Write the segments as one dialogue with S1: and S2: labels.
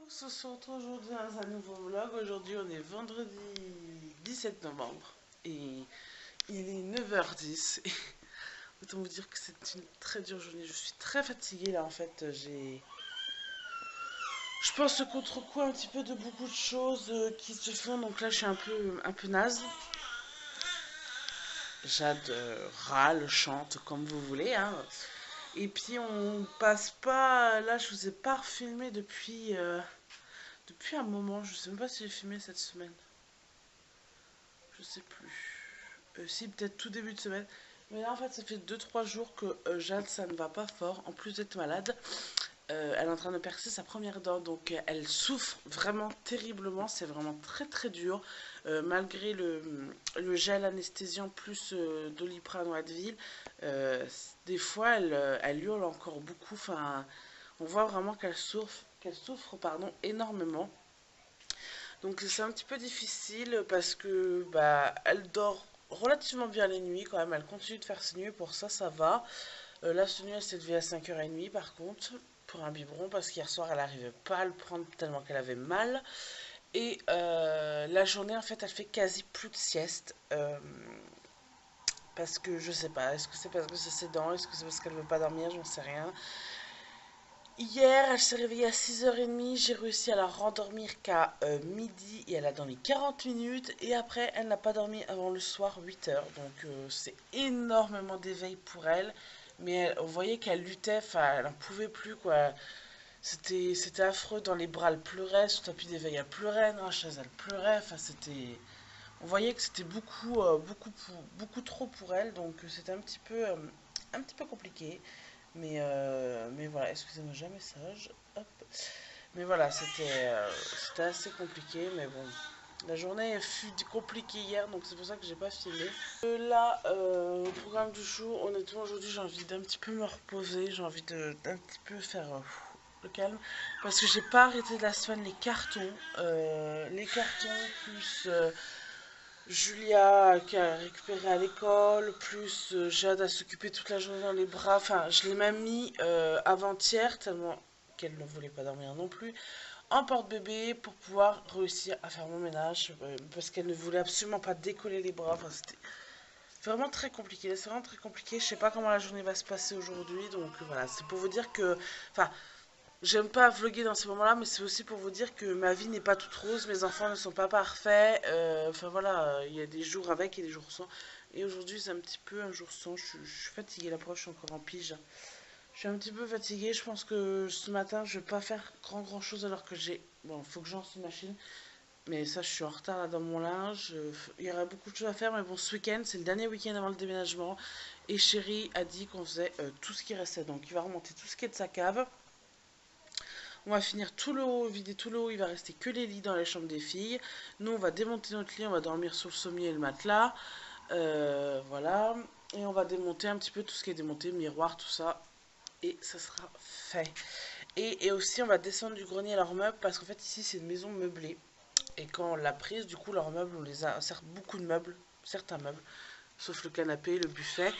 S1: On se retrouve aujourd'hui dans un nouveau vlog. Aujourd'hui on est vendredi 17 novembre et il est 9h10. Autant vous dire que c'est une très dure journée. Je suis très fatiguée là en fait. Je pense contre-coup un petit peu de beaucoup de choses qui se font. Donc là je suis un peu naze. Jade râle, chante comme vous voulez. Hein. Et puis on passe pas. Là je vous ai pas refilmé depuis un moment. Je sais même pas si j'ai filmé cette semaine. Je sais plus. Si, peut-être tout début de semaine. Mais là, en fait, ça fait 2-3 jours que Jade, ça ne va pas fort. En plus d'être malade, elle est en train de percer sa première dent. Donc, elle souffre vraiment terriblement. C'est vraiment très, très dur. Malgré le gel anesthésiant plus Doliprane ou Advil, des fois, elle hurle encore beaucoup. Enfin, on voit vraiment qu'elle souffre pardon, énormément. Donc c'est un petit peu difficile parce que bah elle dort relativement bien les nuits quand même, elle continue de faire ses nuits, pour ça ça va. Là cette nuit elle s'est levée à 5h30 par contre pour un biberon parce qu'hier soir elle n'arrivait pas à le prendre tellement qu'elle avait mal. Et la journée en fait elle fait quasi plus de sieste. Parce que je sais pas, est-ce que c'est parce que c'est ses dents, est-ce que c'est parce qu'elle veut pas dormir, j'en sais rien. Hier, elle s'est réveillée à 6h30. J'ai réussi à la rendormir qu'à midi et elle a dormi 40 minutes. Et après, elle n'a pas dormi avant le soir 8h. Donc, c'est énormément d'éveil pour elle. Mais on voyait qu'elle luttait, enfin, elle n'en pouvait plus, quoi. C'était affreux. Dans les bras, elle pleurait. Sur le tapis d'éveil, elle pleurait. Dans la chaise, elle pleurait. Enfin, c'était. On voyait que c'était beaucoup trop pour elle. Donc, c'était un petit peu compliqué. Mais voilà, excusez-moi, j'ai un message. Hop. Mais voilà, c'était assez compliqué. Mais bon, la journée fut compliquée hier, donc c'est pour ça que j'ai pas filmé. Là, au programme du jour, honnêtement, aujourd'hui, j'ai envie d'un petit peu me reposer. J'ai envie d'un petit peu faire le calme. Parce que j'ai pas arrêté de la semaine les cartons. Les cartons plus. Julia qui a récupéré à l'école, plus Jade à s'occuper toute la journée dans les bras. Enfin, je l'ai même mis avant-hier, tellement qu'elle ne voulait pas dormir non plus, en porte-bébé pour pouvoir réussir à faire mon ménage. Parce qu'elle ne voulait absolument pas décoller les bras. Enfin, c'était vraiment très compliqué. C'est vraiment très compliqué. Je sais pas comment la journée va se passer aujourd'hui. Donc voilà, c'est pour vous dire que. Enfin, j'aime pas vlogger dans ces moments-là, mais c'est aussi pour vous dire que ma vie n'est pas toute rose, mes enfants ne sont pas parfaits. Enfin voilà, il y a des jours avec et des jours sans. Et aujourd'hui, c'est un petit peu un jour sans. Je suis fatiguée, la preuve, je suis encore en pige. Je suis un petit peu fatiguée. Je pense que ce matin, je vais pas faire grand chose alors que j'ai. Bon, il faut que je lance une machine. Mais ça, je suis en retard là dans mon linge. Il y aura beaucoup de choses à faire. Mais bon, ce week-end, c'est le dernier week-end avant le déménagement. Et Chéri a dit qu'on faisait tout ce qui restait. Donc, il va remonter tout ce qui est de sa cave. On va finir tout le haut, vider tout le haut, il va rester que les lits dans les chambres des filles. Nous, on va démonter notre lit, on va dormir sur le sommier et le matelas. Voilà. Et on va démonter un petit peu tout ce qui est démonté, miroir, tout ça. Et ça sera fait. Et aussi, on va descendre du grenier leurs meubles, parce qu'en fait, ici, c'est une maison meublée. Et quand on l'a prise, du coup, leurs meubles, on les a, certes, beaucoup de meubles, certains meubles, sauf le canapé, le buffet,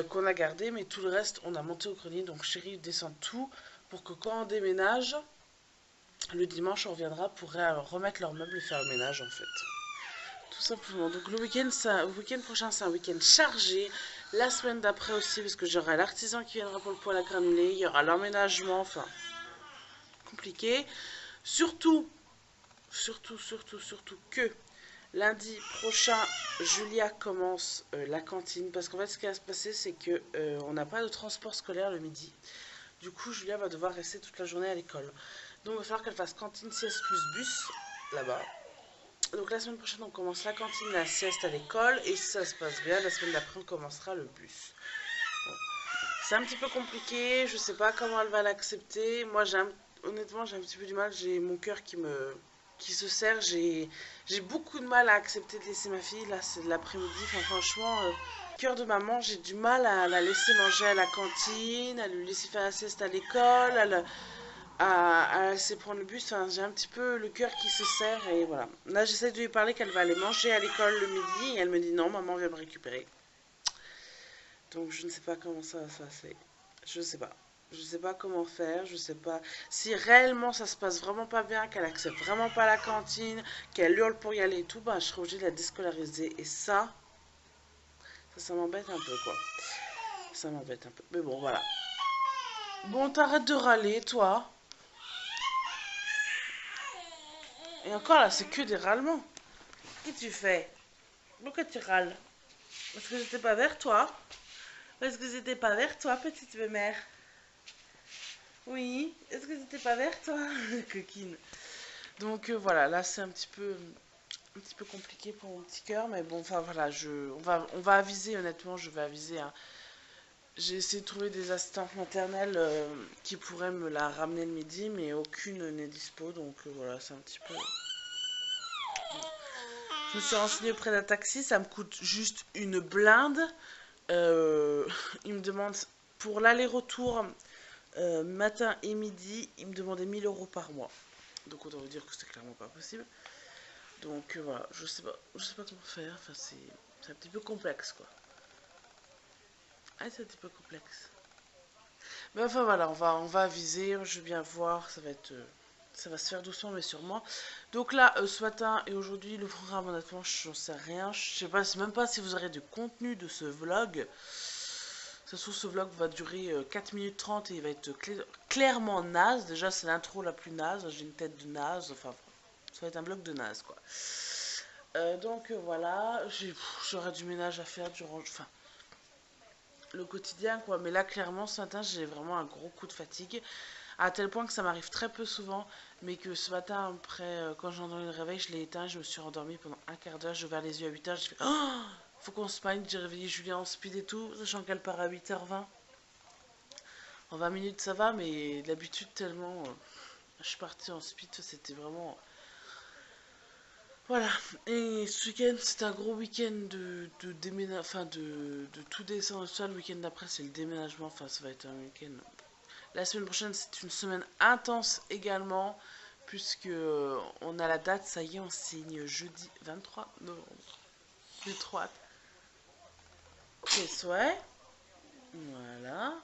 S1: qu'on a gardé, mais tout le reste, on a monté au grenier. Donc, Chéri descend tout pour que quand on déménage, le dimanche, on reviendra pour remettre leurs meubles et faire le ménage, en fait. Tout simplement. Donc, le week-end prochain, c'est un week-end chargé. La semaine d'après aussi, parce que j'aurai l'artisan qui viendra pour le poêle à granulés. Il y aura l'emménagement, enfin, compliqué. Surtout que lundi prochain, Julia commence la cantine. Parce qu'en fait, ce qui va se passer, c'est que on n'a pas de transport scolaire le midi. Du coup, Julia va devoir rester toute la journée à l'école. Donc, il va falloir qu'elle fasse cantine, sieste plus bus, là-bas. Donc, la semaine prochaine, on commence la cantine, la sieste à l'école. Et si ça se passe bien, la semaine d'après, on commencera le bus. Bon. C'est un petit peu compliqué. Je sais pas comment elle va l'accepter. Moi, honnêtement, j'ai un petit peu du mal. J'ai mon cœur qui se serre. J'ai beaucoup de mal à accepter de laisser ma fille. Là, c'est de l'après-midi. Enfin, franchement, cœur de maman, j'ai du mal à la laisser manger à la cantine, à lui laisser faire la sieste à l'école, à laisser prendre le bus. Enfin, j'ai un petit peu le cœur qui se serre et voilà. Là, j'essaie de lui parler qu'elle va aller manger à l'école le midi et elle me dit non, maman vient me récupérer. Donc, je ne sais pas comment ça va se passer. Je ne sais pas. Je sais pas comment faire, je sais pas si réellement ça se passe vraiment pas bien, qu'elle accepte vraiment pas la cantine, qu'elle hurle pour y aller et tout, bah je serai obligée de la déscolariser. Et ça m'embête un peu quoi. Ça m'embête un peu. Mais bon, voilà. Bon, t'arrêtes de râler, toi. Et encore là, c'est que des râlements. Qu'est-ce que tu fais? Pourquoi tu râles? Parce que j'étais pas vers toi. Parce que j'étais pas vers toi, petite mère. Oui, est-ce que c'était pas vers toi? Coquine. Donc voilà, là c'est un petit peu compliqué pour mon petit cœur, mais bon, enfin voilà, on va aviser, honnêtement, je vais aviser, hein. J'ai essayé de trouver des assistantes maternelles qui pourraient me la ramener le midi, mais aucune n'est dispo, donc voilà, c'est un petit peu... Je me suis renseignée auprès d'un taxi, ça me coûte juste une blinde. Il me demande pour l'aller-retour matin et midi, il me demandait 1000 € par mois. Donc autant vous dire que c'est clairement pas possible. Donc voilà, je sais pas comment faire, enfin c'est un petit peu complexe quoi. Ah, c'est un petit peu complexe. Mais enfin voilà, on va aviser, je vais bien voir, ça va se faire doucement mais sûrement. Donc là, ce matin et aujourd'hui, le programme honnêtement, j'en sais rien. Je sais pas, même pas si vous aurez du contenu de ce vlog. Ça se trouve, ce vlog va durer 4 minutes 30 et il va être clairement naze. Déjà, c'est l'intro la plus naze, j'ai une tête de naze, enfin, ça va être un vlog de naze quoi. Donc voilà, j'aurai du ménage à faire durant, enfin, le quotidien quoi. Mais là, clairement, ce matin, j'ai vraiment un gros coup de fatigue. À tel point que ça m'arrive très peu souvent, mais que ce matin, après, quand j'ai entendu le réveil, je l'ai éteint, je me suis rendormie pendant un quart d'heure, j'ai ouvert les yeux à 8h, j'ai fait oh, faut qu'on se pagne, j'ai réveillé Julien en speed et tout, sachant qu'elle part à 8h20. En 20 minutes ça va, mais d'habitude tellement je suis partie en speed, c'était vraiment... Voilà, et ce week-end c'est un gros week-end de déménagement, enfin de tout descendre, ça le week-end d'après c'est le déménagement, enfin ça va être un week-end... La semaine prochaine, c'est une semaine intense également, puisque on a la date, ça y est, on signe jeudi 23 novembre. J'ai trop hâte. Tes souhaits. Voilà.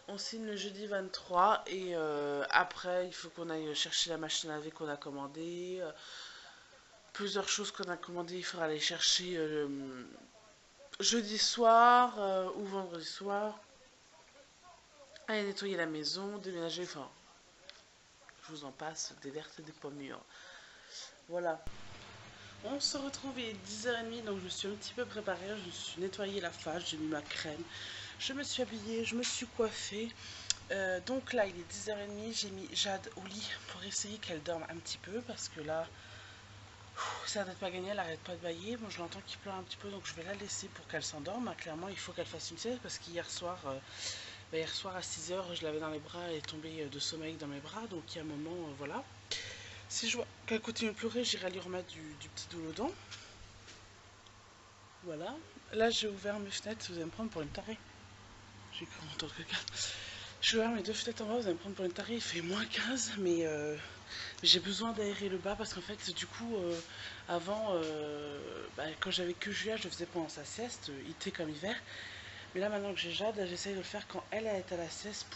S1: On signe le jeudi 23 et après, il faut qu'on aille chercher la machine à laver qu'on a commandée. Plusieurs choses qu'on a commandées, il faudra aller chercher jeudi soir ou vendredi soir. Aller nettoyer la maison, déménager, enfin, je vous en passe, des vertes et des pommes mûres. Voilà. On se retrouve, il est 10h30, donc je me suis un petit peu préparée, je me suis nettoyé la face, j'ai mis ma crème, je me suis habillée, je me suis coiffée. Donc là, il est 10h30, j'ai mis Jade au lit pour essayer qu'elle dorme un petit peu, parce que là, ça n'arrête pas gagné, elle arrête pas de bailler. Bon, je l'entends qui pleure un petit peu, donc je vais la laisser pour qu'elle s'endorme. Clairement, il faut qu'elle fasse une sieste, parce qu'hier soir, hier soir à 6h, je l'avais dans les bras, elle est tombée de sommeil dans mes bras, donc il y a un moment, voilà. Si je vois qu'elle continue de pleurer, j'irai lui remettre du petit doulodon. Voilà. Là, j'ai ouvert mes fenêtres, vous allez me prendre pour une tarée. J'ai cru entendre quelqu'un. J'ai ouvert mes deux fenêtres en bas, vous allez me prendre pour une tarée. Il fait -15, mais j'ai besoin d'aérer le bas parce qu'en fait, du coup, avant, quand j'avais que Julia, je le faisais pendant sa sieste, été comme hiver. Mais là, maintenant que j'ai Jade, j'essaye de le faire quand elle est à la sieste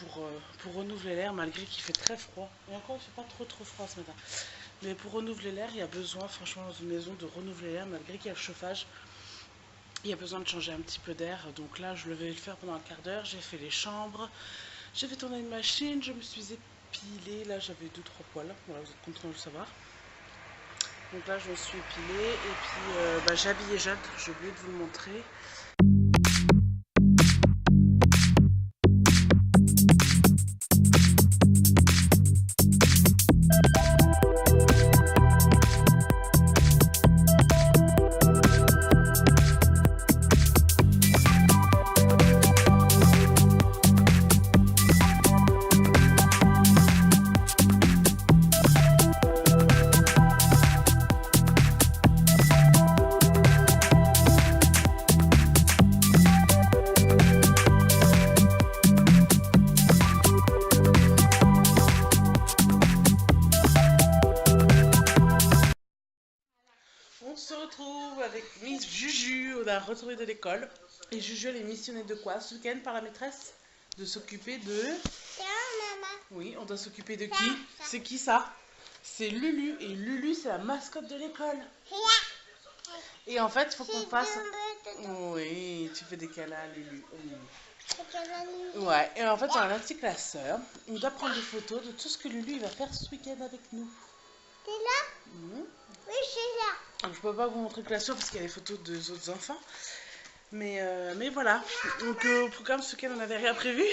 S1: pour renouveler l'air, malgré qu'il fait très froid. Et encore, il fait pas trop froid ce matin. Mais pour renouveler l'air, il y a besoin, franchement, dans une maison, de renouveler l'air, malgré qu'il y a le chauffage. Il y a besoin de changer un petit peu d'air. Donc là, je vais le faire pendant un quart d'heure. J'ai fait les chambres, j'ai fait tourner une machine, je me suis épilée. Là, j'avais 2-3 poils. Voilà, vous êtes content de le savoir. Donc là, je me suis épilée. Et puis, j'ai habillé Jade. J'ai oublié de vous le montrer. On se retrouve avec Miss Juju, on a retrouvé de l'école. Et Juju, elle est missionnée de quoi ce week-end par la maîtresse? de s'occuper de...
S2: Tiens, maman.
S1: Oui, on doit s'occuper de qui? C'est qui ça? C'est Lulu. Et Lulu, c'est la mascotte de l'école. Et en fait, il faut qu'on fasse... Oui, tu fais des câlins à Lulu. Ouais, et en fait, on a un petit classeur. On doit prendre des photos de tout ce que Lulu il va faire ce week-end avec nous.
S2: T'es là? Oui, je suis là.
S1: Donc, je peux pas vous montrer le classeur parce qu'il y a les photos des autres enfants. Mais voilà. Donc, au programme ce week-end, on n'avait rien prévu.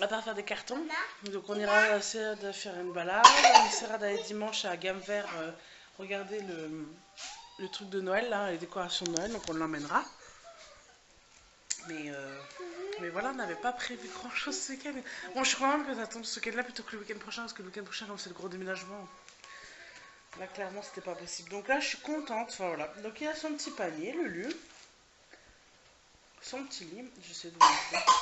S1: À part faire des cartons. Donc, on ira essayer de faire une balade. On essaiera d'aller dimanche à Gamme Vert regarder le truc de Noël, là, les décorations de Noël. Donc, on l'emmènera. Mais voilà, on n'avait pas prévu grand chose ce week-end. Bon, je suis contente que ça tombe ce week-end là plutôt que le week-end prochain, parce que le week-end prochain, comme c'est le gros déménagement, là clairement c'était pas possible. Donc là, je suis contente. Enfin voilà. Donc il a son petit panier, Lulu. Son petit lit. J'essaie de vous montrer.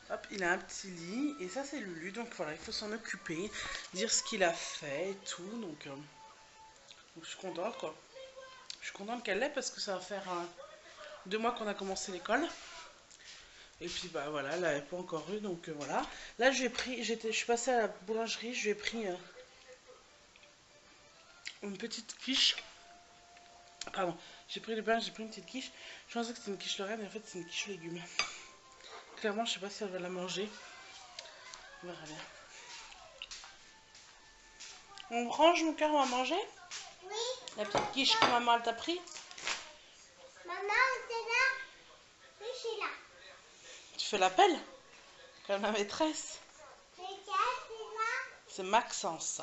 S1: Hop, il a un petit lit. Et ça, c'est Lulu. Donc voilà, il faut s'en occuper, dire ce qu'il a fait et tout. Donc je suis contente quoi. Je suis contente qu'elle l'ait parce que ça va faire 2 mois qu'on a commencé l'école. Et puis bah voilà, elle n'avait pas encore eu, donc voilà. Là je suis passée à la boulangerie, je lui ai pris une petite quiche. Pardon, j'ai pris le pain, j'ai pris une petite quiche. Je pensais que c'était une quiche Lorraine, mais en fait c'est une quiche légumes. Clairement, je sais pas si elle va la manger. On verra bien. On range mon cœur, on va manger?
S2: Oui.
S1: La petite quiche que maman elle t'a pris?
S2: Maman, t'es là? Oui, je suis là.
S1: Tu fais l'appel? Comme la maîtresse? C'est Maxence.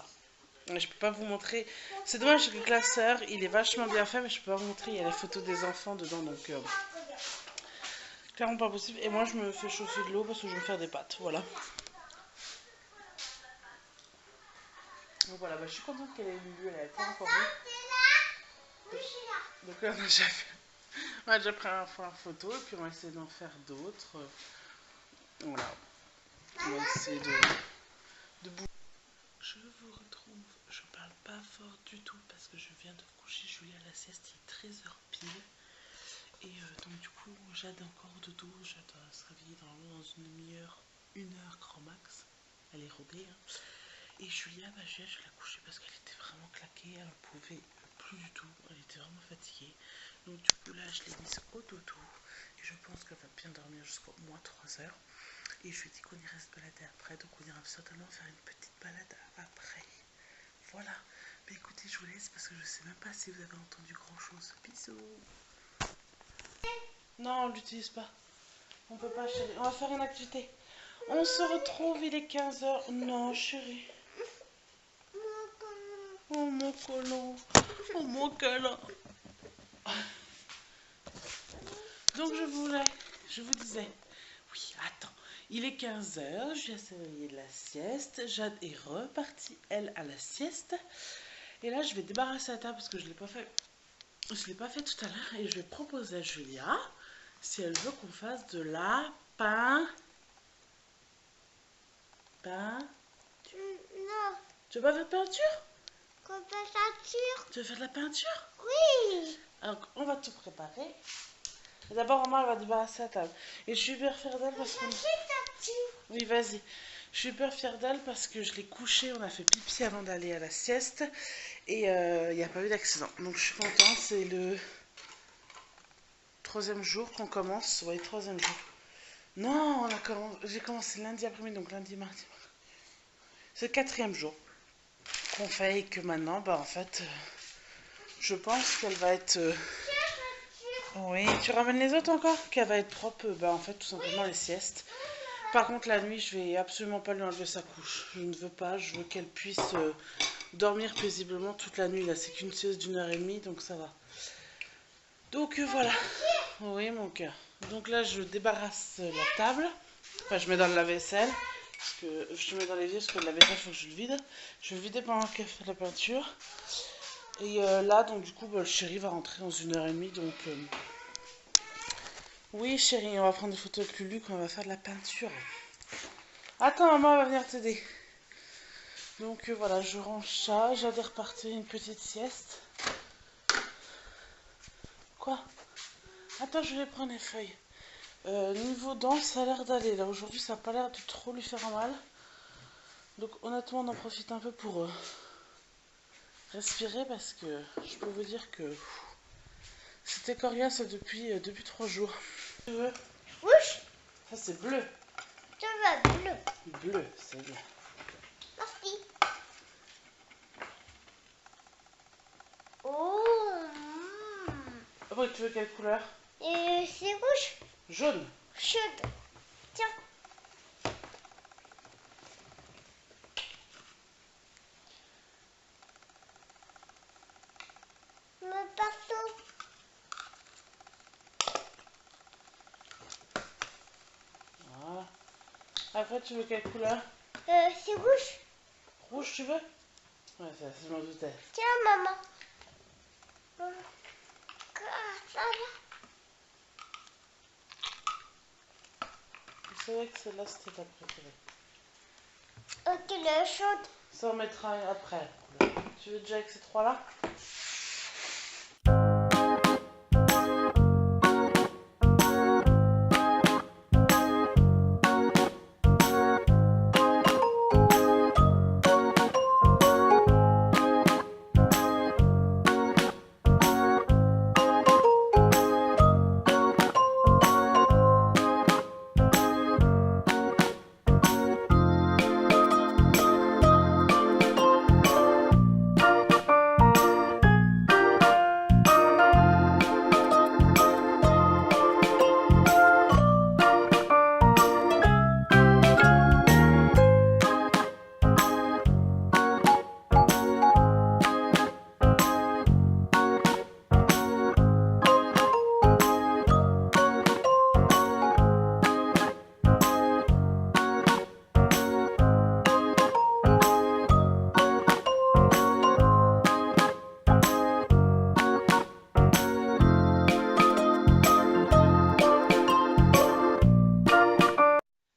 S1: Je peux pas vous montrer. C'est dommage que le classeur, il est vachement bien fait, mais je peux pas vous montrer. Il y a les photos des enfants dedans, donc clairement pas possible. Et moi, je me fais chauffer de l'eau parce que je vais me faire des pâtes. Voilà. Donc voilà, bah, je suis contente qu'elle ait Lulu. Elle a été encore vue.
S2: Oui, je suis là.
S1: Donc là, on a déjà pris une photo et puis on va essayer d'en faire d'autres. Voilà. On va essayer de bouger. Je vous retrouve. Je parle pas fort du tout parce que je viens de coucher Julie à la sieste. Il est 13h pile. Et donc du coup, Jade encore de dos. Jade doit se réveiller dans une demi-heure, 1 heure grand max. Elle est rodée. Hein. Et Julia, bah, je l'ai couchée parce qu'elle était vraiment claquée. Elle ne pouvait plus du tout. Elle était vraiment fatiguée. Donc du coup là, je l'ai mise au dodo. Et je pense qu'elle va bien dormir jusqu'au moins 3 heures. Et je lui ai dit qu'on irait se balader après. Donc on ira certainement faire une petite balade après. Voilà. Mais écoutez, je vous laisse parce que je sais même pas si vous avez entendu grand chose. Bisous. Non, on l'utilise pas. On peut pas, chérie. On va faire une activité. On se retrouve, il est 15h. Non, chérie. Oh mon collant. Oh mon câlin. Donc je vous disais. Oui, attends. Il est 15h, je viens de la sieste. Jade est repartie, elle, à la sieste. Et là, je vais débarrasser la table parce que je ne l'ai pas fait. Je ne l'ai pas fait tout à l'heure. Et je vais proposer à Julia si elle veut qu'on fasse de la peinture.
S2: Non.
S1: Tu veux pas faire de peinture?
S2: Peinture?
S1: Tu veux faire de la peinture?
S2: Oui.
S1: Alors, on va tout préparer. D'abord, maman, elle va débarrasser la table. Et je suis hyper fière d'elle parce que... Oui, vas-y. Je suis hyper fière d'elle parce que je l'ai couchée. On a fait pipi avant d'aller à la sieste. Et il n'y a pas eu d'accident. Donc, je suis contente. C'est le 3e jour qu'on commence. Oui, 3e jour. Non, j'ai commencé lundi après-midi. Donc, lundi, mardi. C'est le 4e jour qu'on fait. Et que maintenant, bah, en fait, je pense qu'elle va être... Oui, tu ramènes les autres encore? Qu'elle va être propre, bah en fait tout simplement les siestes. Par contre la nuit je vais absolument pas lui enlever sa couche. Je ne veux pas, je veux qu'elle puisse dormir paisiblement toute la nuit. Là c'est qu'une sieste d'1h30 donc ça va. Donc voilà. Oui mon cœur. Donc là je débarrasse la table. Enfin je mets dans le lave-vaisselle. Parce que je mets dans l'évier parce que le lave-vaisselle il faut que je le vide. Je vais le vider pendant qu'elle fait la peinture. Et là, donc du coup, bah, le chéri va rentrer dans 1h30, donc... Oui, chéri, on va prendre des photos avec Lulu quand on va faire de la peinture. Attends, maman va venir t'aider. Donc voilà, je range ça, j'allais repartir une petite sieste. Quoi? Attends, je vais prendre les feuilles. Niveau dents, ça a l'air d'aller. Là, aujourd'hui, ça n'a pas l'air de trop lui faire mal. Donc, honnêtement, on en profite un peu pour respirer parce que je peux vous dire que c'était coriace depuis 3 jours. Tu veux?
S2: Oui,
S1: Ça, c'est bleu.
S2: je veux bleu.
S1: Bleu, c'est bien.
S2: Merci. Oh.
S1: Après, tu veux quelle couleur?
S2: Et c'est rouge.
S1: Jaune.
S2: Chaude. Tiens. Me partout.
S1: Voilà. Après, tu veux quelle couleur?
S2: C'est rouge.
S1: Rouge, tu veux? Ouais, ça, je m'en doutais.
S2: Tiens, maman. Ça
S1: C'est vrai que celle-là, c'était ta préférée.
S2: va. Ok, elle est chaude.
S1: Ça, on mettra après. Tu veux déjà avec ces trois-là?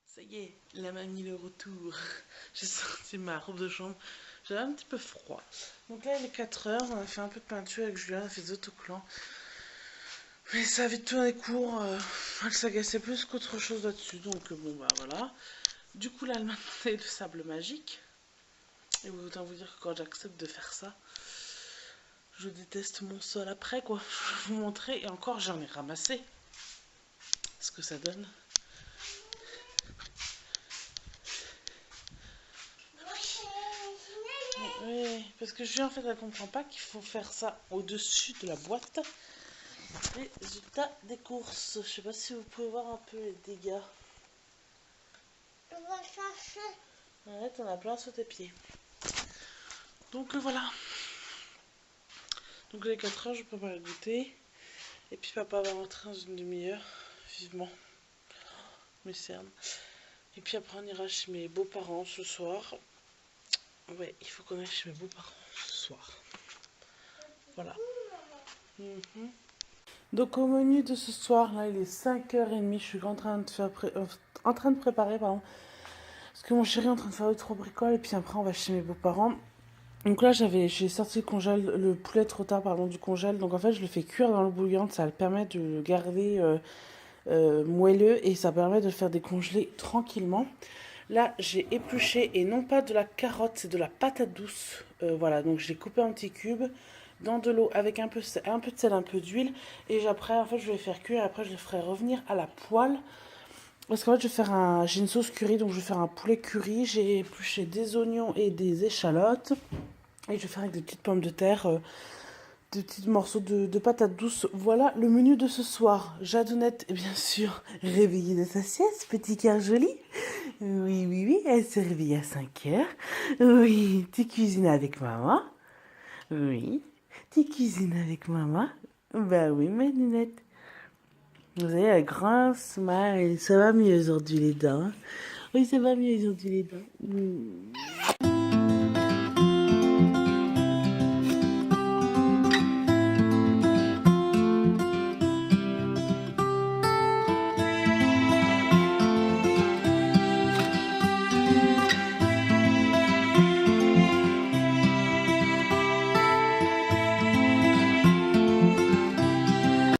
S1: Ça y est, la mamie le retour. J'ai sorti ma robe de chambre. J'avais un petit peu froid. Donc là, il est 4 heures. On a fait un peu de peinture avec Julien. On a fait des autocollants. Mais ça a vite tourné court. Elle s'agaçait plus qu'autre chose là-dessus. Donc bon, bah voilà. Du coup, là, elle m'a demandé le sable magique. Et autant vous dire que quand j'accepte de faire ça, je déteste mon sol après, quoi. Je vais vous montrer. Et encore, j'en ai ramassé. Ce que ça donne. Oui, parce que Julien, en fait, elle comprend pas qu'il faut faire ça au-dessus de la boîte. Résultat des courses. Je sais pas si vous pouvez voir un peu les dégâts.
S2: On va chercher.
S1: Ouais, t'en as plein sous tes pieds. Donc voilà. Donc les 4 heures, je peux pas goûter. Et puis papa va rentrer dans une demi-heure. Vivement. Mes cernes. Et puis après, on ira chez mes beaux-parents ce soir. Ouais, il faut qu'on aille chez mes beaux-parents ce soir. Voilà. Donc au menu de ce soir, là, il est 5h30. Je suis en train de préparer, pardon. Parce que mon chéri est en train de faire 2-3 bricoles. Et puis après, on va chez mes beaux-parents. Donc là, j'ai sorti le poulet trop tard, pardon, du congèle. Donc en fait, je le fais cuire dans l'eau bouillante. Ça le permet de le garder moelleux. Et ça permet de le faire décongeler tranquillement. Là, j'ai épluché, et non pas de la carotte, c'est de la patate douce. Voilà, donc je l'ai coupé en petits cubes dans de l'eau avec un peu de sel, un peu d'huile. Et après, en fait, je vais faire cuire. Et après, je le ferai revenir à la poêle. Parce qu'en fait, j'ai une sauce curry, donc je vais faire un poulet curry. J'ai épluché des oignons et des échalotes. Et je vais faire avec des petites pommes de terre, des petits morceaux de patates douces. Voilà le menu de ce soir. Jadonnette est bien sûr réveillée de sa sieste, petit cœur joli. Oui, oui, oui, elle se réveille à 5 heures. Oui, tu cuisines avec maman. Oui, tu cuisines avec maman. Bah oui, ma Ninette. Vous avez un grand smile. Ça va mieux aujourd'hui les dents. Oui, ça va mieux aujourd'hui les dents.